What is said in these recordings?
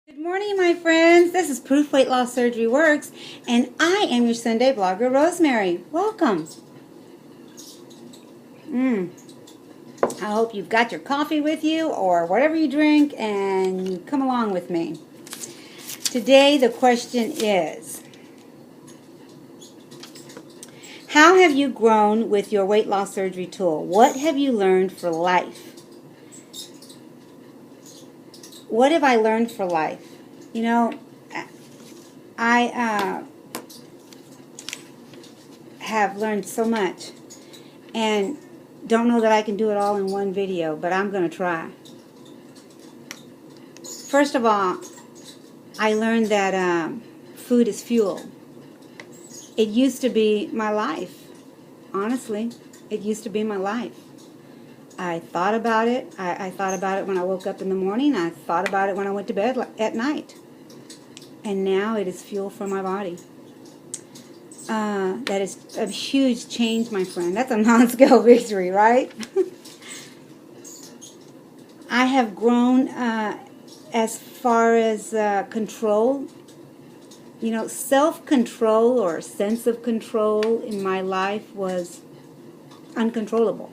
Good morning, my friends. This is Proof Weight Loss Surgery Works, and I am your Sunday blogger, Rosemary. Welcome. I hope you've got your coffee with you or whatever you drink, and you come along with me. Today, the question is, how have you grown with your weight loss surgery tool? What have you learned for life? What have I learned for life? You know, I have learned so much and don't know that I can do it all in one video, but I'm going to try. First of all, I learned that food is fuel. It used to be my life. Honestly, it used to be my life. I thought about it. I thought about it when I woke up in the morning. I thought about it when I went to bed at night. And now it is fuel for my body. That is a huge change, my friend. That's a non-scale victory, right? I have grown as far as control. You know, self-control or sense of control in my life was uncontrollable.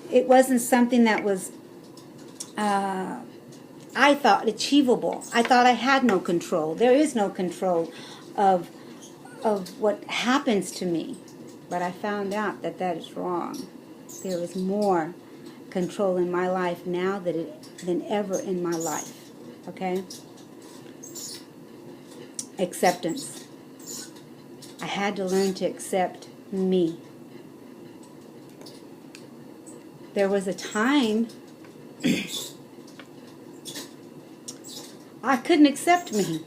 It wasn't something that was, I thought, achievable. I thought I had no control. There is no control of what happens to me. But I found out that that is wrong. There is more control in my life now than ever in my life. Okay? Acceptance. I had to learn to accept me. There was a time I couldn't accept me.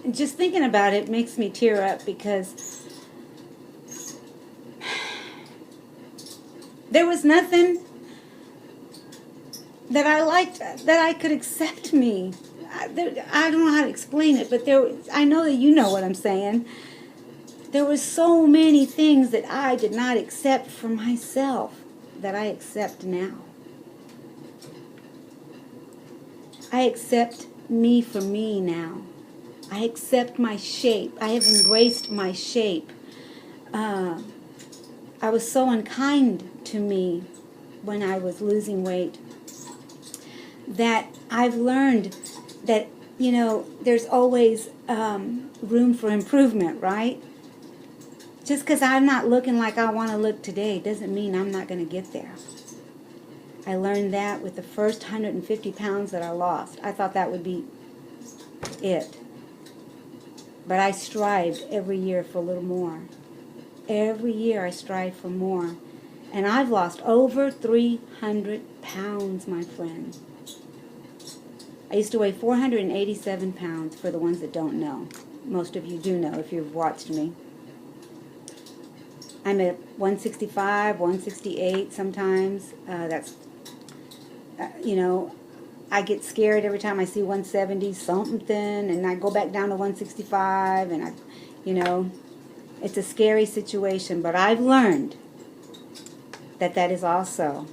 And just thinking about it makes me tear up because there was nothing that I liked that I could accept me. I don't know how to explain it, but I know that you know what I'm saying. There were so many things that I did not accept for myself that I accept now. I accept me for me now. I accept my shape. I have embraced my shape. I was so unkind to me when I was losing weight that I've learned that, you know, there's always room for improvement, right? Just because I'm not looking like I want to look today doesn't mean I'm not going to get there. I learned that with the first 150 pounds that I lost. I thought that would be it. But I strived every year for a little more. Every year I strive for more. And I've lost over 300 pounds, my friend. I used to weigh 487 pounds for the ones that don't know. Most of you do know if you've watched me. I'm at 165, 168 sometimes. You know, I get scared every time I see 170 something, and I go back down to 165, and you know, it's a scary situation. But I've learned that that is also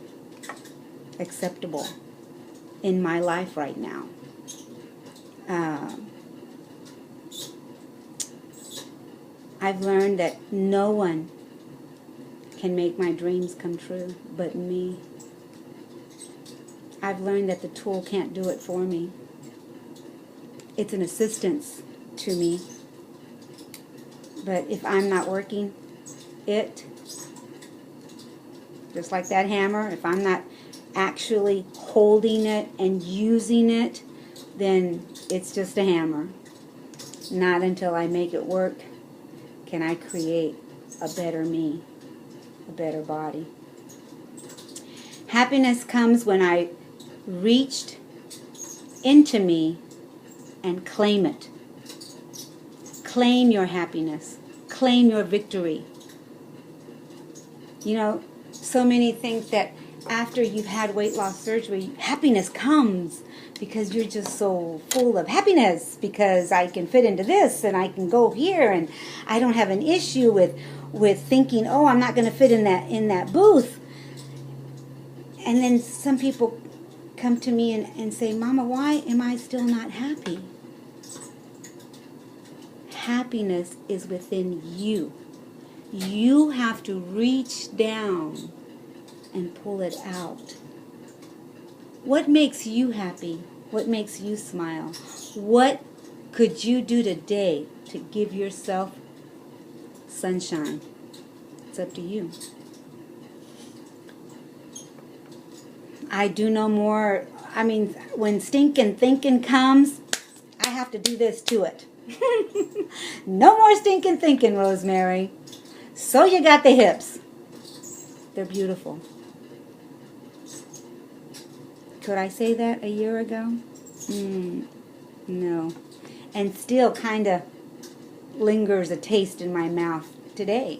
acceptable in my life right now. I've learned that no one can make my dreams come true but me. I've learned that the tool can't do it for me. It's an assistance to me. But if I'm not working it, just like that hammer, if I'm not actually holding it and using it, then it's just a hammer. Not until I make it work can I create a better me, a better body. Happiness comes when I reached into me and claim it. Claim your happiness. Claim your victory. You know, so many think that after you've had weight loss surgery, happiness comes because you're just so full of happiness because I can fit into this and I can go here and I don't have an issue with thinking, oh, I'm not going to fit in that booth. And then some people come to me and say, Mama, why am I still not happy? Happiness is within you. You have to reach down and pull it out. What makes you happy? What makes you smile? What could you do today to give yourself sunshine? It's up to you. I do no more. I mean, when stinking thinking comes, I have to do this to it. No more stinking thinking, Rosemary. So you got the hips. They're beautiful. Could I say that a year ago? No. And still kind of lingers a taste in my mouth today.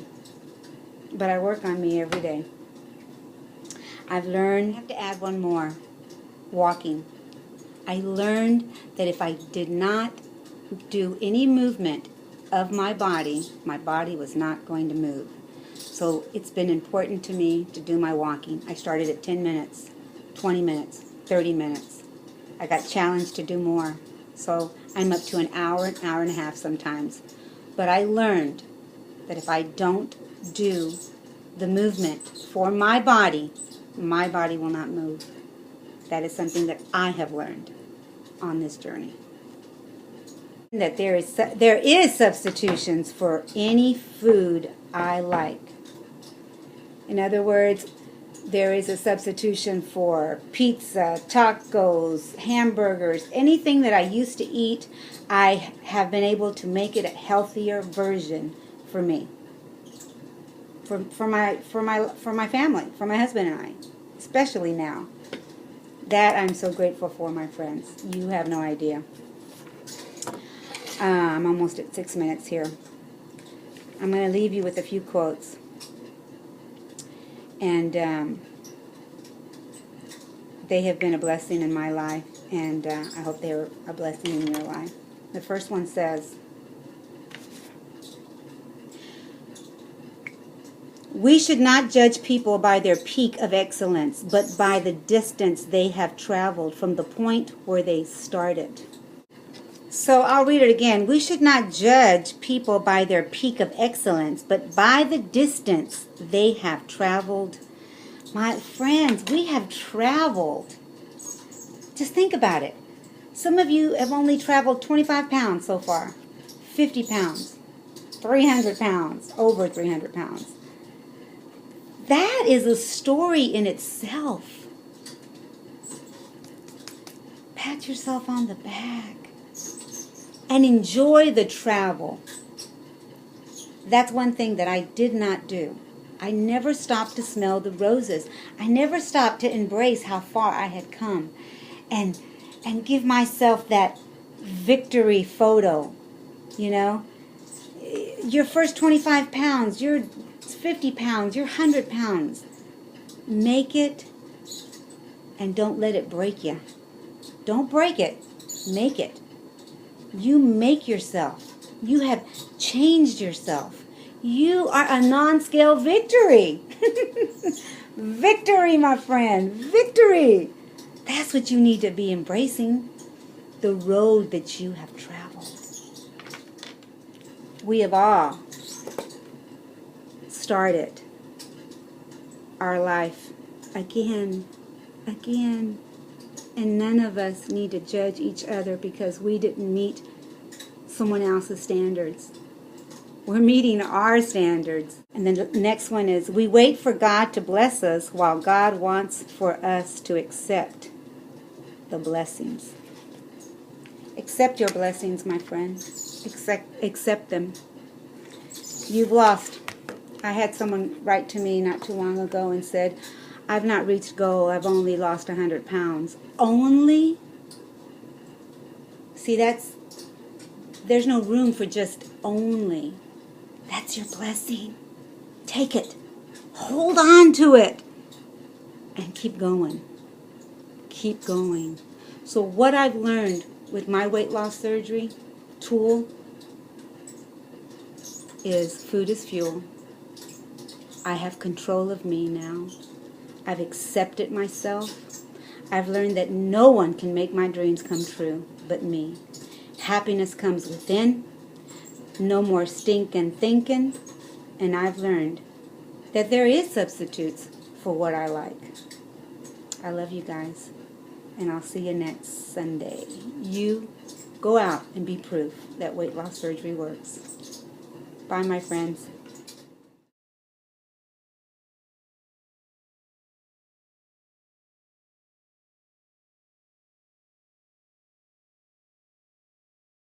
But I work on me every day. I've learned, I have to add one more, walking. I learned that if I did not do any movement of my body was not going to move. So it's been important to me to do my walking. I started at 10 minutes, 20 minutes, 30 minutes. I got challenged to do more. So I'm up to an hour and a half sometimes. But I learned that if I don't do the movement for my body will not move. That is something that I have learned on this journey. That there is substitutions for any food I like. In other words, there is a substitution for pizza, tacos, hamburgers, anything that I used to eat. I have been able to make it a healthier version for me, for my family, for my husband and I, especially now. That I'm so grateful for, my friends. You have no idea. I'm almost at 6 minutes here. I'm going to leave you with a few quotes. And they have been a blessing in my life, and I hope they're a blessing in your life. The first one says, "We should not judge people by their peak of excellence, but by the distance they have traveled from the point where they started." So I'll read it again. We should not judge people by their peak of excellence, but by the distance they have traveled. My friends, we have traveled. Just think about it. Some of you have only traveled 25 pounds so far, 50 pounds, 300 pounds, over 300 pounds. That is a story in itself. Pat yourself on the back and enjoy the travel. That's one thing that I did not do. I never stopped to smell the roses. I never stopped to embrace how far I had come and give myself that victory photo. You know, your first 25 pounds, your 50 pounds, your 100 pounds. Make it and don't let it break you. Don't break it. Make it. You make yourself. You have changed yourself. You are a non-scale victory. Victory, my friend. Victory. That's what you need to be embracing. The road that you have traveled. We have all started our life again. And none of us need to judge each other because we didn't meet someone else's standards. We're meeting our standards. And then the next one is, we wait for God to bless us while God wants for us to accept the blessings. Accept your blessings, my friend. Accept them. You've lost. I had someone write to me not too long ago and said, I've not reached goal. I've only lost 100 pounds. Only? See, there's no room for just only. That's your blessing. Take it. Hold on to it. And keep going. Keep going. So what I've learned with my weight loss surgery tool is food is fuel. I have control of me now. I've accepted myself. I've learned that no one can make my dreams come true but me. Happiness comes within. No more stinking thinking. And I've learned that there is substitutes for what I like. I love you guys. And I'll see you next Sunday. You go out and be proof that weight loss surgery works. Bye, my friends.